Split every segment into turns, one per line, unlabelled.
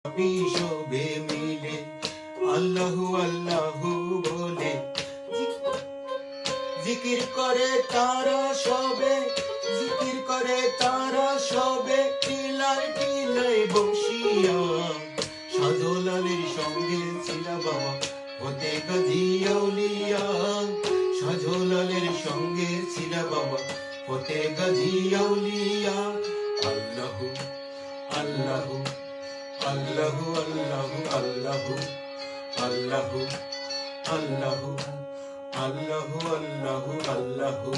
শোবে মিলে আল্লাহু আল্লাহু বলে জিকির করে তারা সবে, জিকির করে তারা সবে, টিলায় টিলায় বসিয়া। শাহজালালের সঙ্গে ছিল বাবা হতে গাজী আউলিয়া, শাহজালালের সঙ্গে ছিল বাবা হতে গাজী আউলিয়া। আল্লাহু আল্লাহু আল্লাহু আল্লাহু আল্লাহু আল্লাহু আল্লাহু আল্লাহু আল্লাহু আল্লাহু।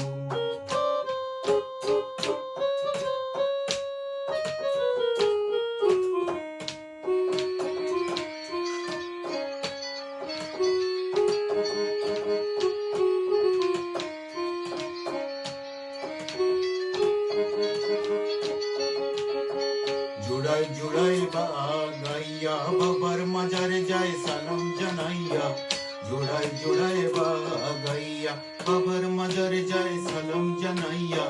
জোড়ায় জোড়ায় বাগাইয়া বাবার মাজারে যায় সালাম জানাইয়া, জোড়ায় জোড়ায় বাগাইয়া বাবার মাজারে যায় সালাম জানাইয়া।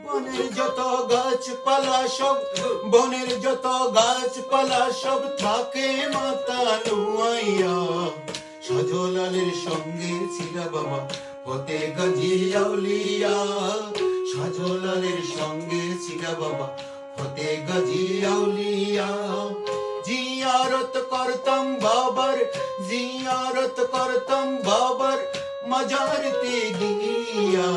বনের যত গাছপালা সব, বনের যত গাছপালা সব থাকে মাতা নুয়াইয়া। শাহজালালের সঙ্গে ছিল বাবা হতে গাজী আউলিয়া, শাহজালালের সঙ্গে ছিল বাবা হতে গাজী আউলিয়া। জিয়ারত করতাম বাবার, জিয়ারত করতাম বাবার মাজারতে গিয়া।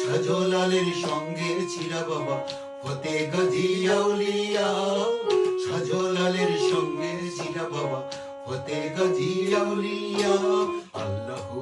শাহজালালের সঙ্গে ছিল বাবা হতে গাজী আউলিয়া, শাহজালালের সঙ্গে ছিল বাবা হতে গাজী আউলিয়া। আল্লাহু